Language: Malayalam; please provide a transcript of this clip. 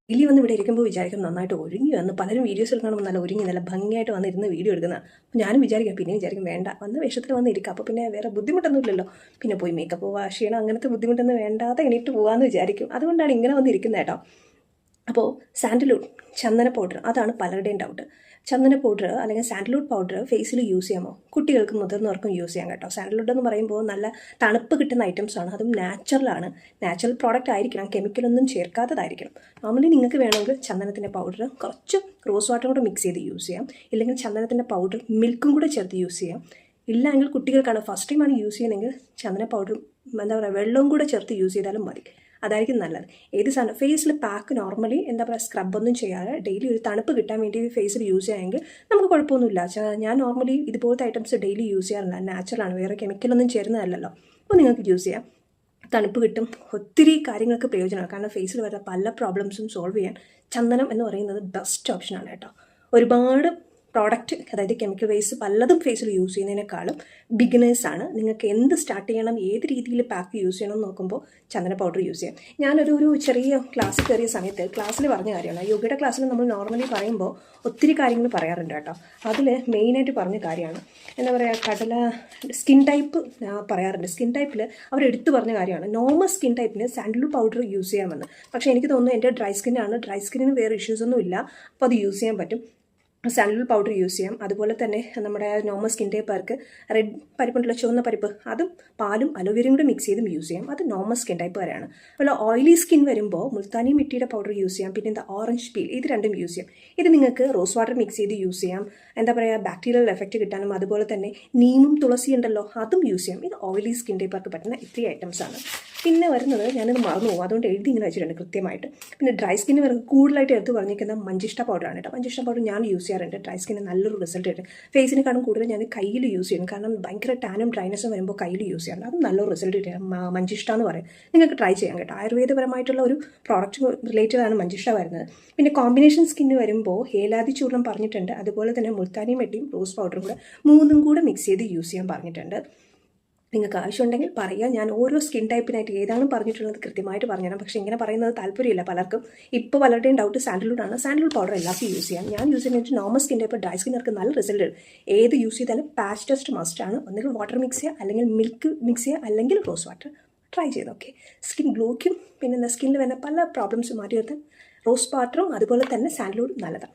ഡെയിലി വന്ന് ഇവിടെ ഇരിക്കുമ്പോൾ വിചാരിക്കും നന്നായിട്ട് ഒരുങ്ങി വന്ന് പലരും വീഡിയോസിൽ കാണുമ്പോൾ നല്ല ഒരുങ്ങി നല്ല ഭംഗിയായിട്ട് വന്നിരുന്ന് വീഡിയോ എടുക്കുന്ന. അപ്പോൾ ഞാനും വിചാരിക്കാം, പിന്നെ വിചാരിക്കും വേണ്ട, വന്ന് വേഷത്തിൽ വന്ന് ഇരിക്കുക, അപ്പോൾ പിന്നെ വേറെ ബുദ്ധിമുട്ടൊന്നും ഇല്ലല്ലോ, പിന്നെ പോയി മേക്കപ്പ് വാഷ് ചെയ്യണം, അങ്ങനത്തെ ബുദ്ധിമുട്ടൊന്നും വേണ്ടാതെ എണീറ്റ് പോകാമെന്ന് വിചാരിക്കും. അതുകൊണ്ടാണ് ഇങ്ങനെ വന്നിരിക്കുന്നത് കേട്ടോ. അപ്പോൾ സാൻഡൽവുഡ് ചന്ദന പൗഡർ, അതാണ് പലരുടെയും ഡൗട്ട്. ചന്ദന പൗഡർ അല്ലെങ്കിൽ സാൻഡൽവുഡ് പൗഡർ ഫേസിൽ യൂസ് ചെയ്യാമോ? കുട്ടികൾക്കും മുതിർന്നവർക്കും യൂസ് ചെയ്യാം കേട്ടോ. സാൻഡൽവുഡ് എന്ന് പറയുമ്പോൾ നല്ല തണുപ്പ് കിട്ടുന്ന ഐറ്റംസ് ആണ്, അതും നാച്ചുറലാണ്. നാച്ചുറൽ പ്രോഡക്റ്റ് ആയിരിക്കണം, കെമിക്കലൊന്നും ചേർക്കാത്തതായിരിക്കണം. നോർമലി നിങ്ങൾക്ക് വേണമെങ്കിൽ ചന്ദനത്തിൻ്റെ പൗഡർ കുറച്ച് റോസ് വാട്ടറും കൂടെ മിക്സ് ചെയ്ത് യൂസ് ചെയ്യാം, ഇല്ലെങ്കിൽ ചന്ദനത്തിൻ്റെ പൗഡർ മിൽക്കും കൂടെ ചേർത്ത് യൂസ് ചെയ്യാം. ഇല്ലെങ്കിൽ കുട്ടികൾക്കാണ് ഫസ്റ്റ് ടൈമാണ് യൂസ് ചെയ്യുന്നതെങ്കിൽ ചന്ദന പൗഡറും എന്താ പറയുക വെള്ളവും കൂടെ ചേർത്ത് യൂസ് ചെയ്താലും മതി, അതായിരിക്കും നല്ലത്. ഏത് സാധനം ഫേസിൽ പാക്ക് നോർമലി എന്താ പറയുക സ്ക്രബൊന്നും ചെയ്യാതെ ഡെയിലി ഒരു തണുപ്പ് കിട്ടാൻ വേണ്ടി ഫേസിൽ യൂസ് ചെയ്യാമെങ്കിൽ നമുക്ക് കുഴപ്പമൊന്നുമില്ല. ഞാൻ നോർമലി ഇതുപോലത്തെ ഐറ്റംസ് ഡെയിലി യൂസ് ചെയ്യാറില്ല, നാച്ചുറലാണ്, വേറെ കെമിക്കലൊന്നും ചേരുന്നതല്ലല്ലോ. അപ്പോൾ നിങ്ങൾക്ക് യൂസ് ചെയ്യാം, തണുപ്പ് കിട്ടും, ഒത്തിരി കാര്യങ്ങൾക്ക് പ്രയോജനമാണ്. കാരണം ഫേസിൽ വരുന്ന പല പ്രോബ്ലംസും സോൾവ് ചെയ്യാൻ ചന്ദനം എന്ന് പറയുന്നത് ബെസ്റ്റ് ഓപ്ഷനാണ് കേട്ടോ. ഒരുപാട് പ്രോഡക്റ്റ്, അതായത് കെമിക്കൽ വേസ്റ്റ് പലതും ഫേസിൽ യൂസ് ചെയ്യുന്നതിനേക്കാളും ബിഗിനേഴ്സാണ്. നിങ്ങൾക്ക് എന്ത് സ്റ്റാർട്ട് ചെയ്യണം, ഏത് രീതിയിൽ പാക്ക് യൂസ് ചെയ്യണം എന്ന് നോക്കുമ്പോൾ ചന്ദന പൗഡർ യൂസ് ചെയ്യാം. ഞാനൊരു ചെറിയ ക്ലാസ്സിൽ കയറിയ സമയത്ത് ക്ലാസ്സിൽ പറഞ്ഞ കാര്യമാണ്, യോഗയുടെ ക്ലാസ്സിൽ നമ്മൾ നോർമലി പറയുമ്പോൾ ഒത്തിരി കാര്യങ്ങൾ പറയാറുണ്ട് കേട്ടോ. അതിൽ മെയിനായിട്ട് പറഞ്ഞ കാര്യമാണ് എന്താ പറയുക, കടല സ്കിൻ ടൈപ്പ് പറയാറുണ്ട്. സ്കിൻ ടൈപ്പിൽ അവരെടുത്ത് പറഞ്ഞ കാര്യമാണ്, നോർമൽ സ്കിൻ ടൈപ്പിന് സാൻഡൽവുഡ് പൗഡർ യൂസ് ചെയ്യാമെന്ന്. പക്ഷേ എനിക്ക് തോന്നുന്നു എൻ്റെ ഡ്രൈ സ്കിന്നാണ്, ഡ്രൈ സ്കിന്നിന് വേറെ ഇഷ്യൂസൊന്നും ഇല്ല, അപ്പോൾ അത് യൂസ് ചെയ്യാൻ പറ്റും. സാൻഡൽവുഡ് പൗഡർ യൂസ് ചെയ്യാം. അതുപോലെ തന്നെ നമ്മുടെ നോർമൽ സ്കിൻ ടൈപ്പുകാർക്ക് റെഡ് പരിപ്പുണ്ടല്ലോ, ചുവന്ന പരിപ്പ്, അതും പാലും അലോവേരയും കൂടെ മിക്സ് ചെയ്തും യൂസ് ചെയ്യാം. അത് നോർമൽ സ്കിൻ ടൈപ്പുകാരാണ്. അതുപോലെ ഓയിലി സ്കിൻ വരുമ്പോൾ മുൾത്താനി മിട്ടിയുടെ പൗഡർ യൂസ് ചെയ്യാം, പിന്നെ എന്താ ഓറഞ്ച് പീൽ, ഇത് രണ്ടും യൂസ് ചെയ്യാം. ഇത് നിങ്ങൾക്ക് റോസ് വാട്ടർ മിക്സ് ചെയ്ത് യൂസ് ചെയ്യാം, എന്താ പറയുക ബാക്ടീരിയൽ എഫക്റ്റ് കിട്ടാനും. അതുപോലെ തന്നെ നീമും തുളസി ഉണ്ടല്ലോ, അതും യൂസ് ചെയ്യാം. ഇത് ഓയിലി സ്കിൻ ടൈപ്പുകാർക്ക് പറ്റുന്ന ഇത്രയും ഐറ്റംസാണ്. പിന്നെ വരുന്നത്, ഞാനിത് മറന്നു പോകും, അതുകൊണ്ട് എഴുതി ഇങ്ങനെ വെച്ചിട്ടുണ്ട് കൃത്യമായിട്ട്. പിന്നെ ഡ്രൈ സ്കിന്ന് വരുന്നത് കൂടുതലായിട്ട് എടുത്ത് പറഞ്ഞിരിക്കുന്ന മഞ്ചിഷ്ട പൗഡറാണ് കേട്ടോ. മഞ്ചിഷ്ട പൗഡർ ഞാൻ യൂസ് ചെയ്യാറുണ്ട്, ഡ്രൈ സ്കിന് നല്ലൊരു റിസൾട്ട് കിട്ടും. ഫേസിനെക്കാളും കൂടുതൽ ഞാൻ കയ്യിൽ യൂസ് ചെയ്യും, കാരണം ഭയങ്കര ടാനും ഡ്രൈനസും വരുമ്പോൾ കയ്യിൽ യൂസ് ചെയ്യാറുണ്ട്, അതും നല്ലൊരു റിസൾട്ട് കിട്ടും. മഞ്ചിഷ്ട എന്ന് പറയും, നിങ്ങൾക്ക് ട്രൈ ചെയ്യാം കേട്ടോ. ആയുർവേദപരമായിട്ടുള്ള ഒരു പ്രോഡക്റ്റ് റിലേറ്റഡാണ് മഞ്ചിഷ്ട വരുന്നത്. പിന്നെ കോമ്പിനേഷൻ സ്കിന്ന് വരുമ്പോൾ ഏലാതി ചൂർണം പറഞ്ഞിട്ടുണ്ട്, അതുപോലെ തന്നെ മുൾത്താനി മെട്ടിയും റോസ് പൗഡറും കൂടെ മൂന്നും കൂടെ മിക്സ് ചെയ്ത് യൂസ് ചെയ്യാൻ പറഞ്ഞിട്ടുണ്ട്. നിങ്ങൾക്ക് ആവശ്യമുണ്ടെങ്കിൽ പറയുക, ഞാൻ ഓരോ സ്കിൻ ടൈപ്പിനായിട്ട് ഏതാണ് പറഞ്ഞിട്ടുള്ളത് കൃത്യമായിട്ട് പറഞ്ഞുതരാം. പക്ഷേ ഇങ്ങനെ പറയുന്നത് താല്പര്യമില്ല പലർക്കും. ഇപ്പോൾ പലരുടെയും ഡൗട്ട് സാൻഡൽവുഡാണ്. സാൻഡൽവുഡ് പൗഡർ എല്ലാവർക്കും യൂസ് ചെയ്യാം. ഞാൻ യൂസ് ചെയ്യുന്നത് നോർമൽ സ്കിൻ ടൈപ്പ്, ഡ്രൈ സ്കിന്നർക്ക് നല്ല റിസൾട്ട്. ഏത് യൂസ് ചെയ്താലും പാച്ച് ടെസ്റ്റ് മസ്റ്റാണ്. ഒന്നുകിൽ വാട്ടർ മിക്സ് ചെയ്യുക, അല്ലെങ്കിൽ മിൽക്ക് മിക്സ് ചെയ്യുക, അല്ലെങ്കിൽ റോസ് വാട്ടർ ട്രൈ ചെയ്ത് ഓക്കെ. സ്കിൻ ഗ്ലോയ്ക്കും പിന്നെ സ്കിന്നിൽ വരുന്ന പല പ്രോബ്ലംസും മാറ്റി നിർത്താൻ റോസ് വാട്ടറും അതുപോലെ തന്നെ സാൻഡൽവുഡ് നല്ലതാണ്.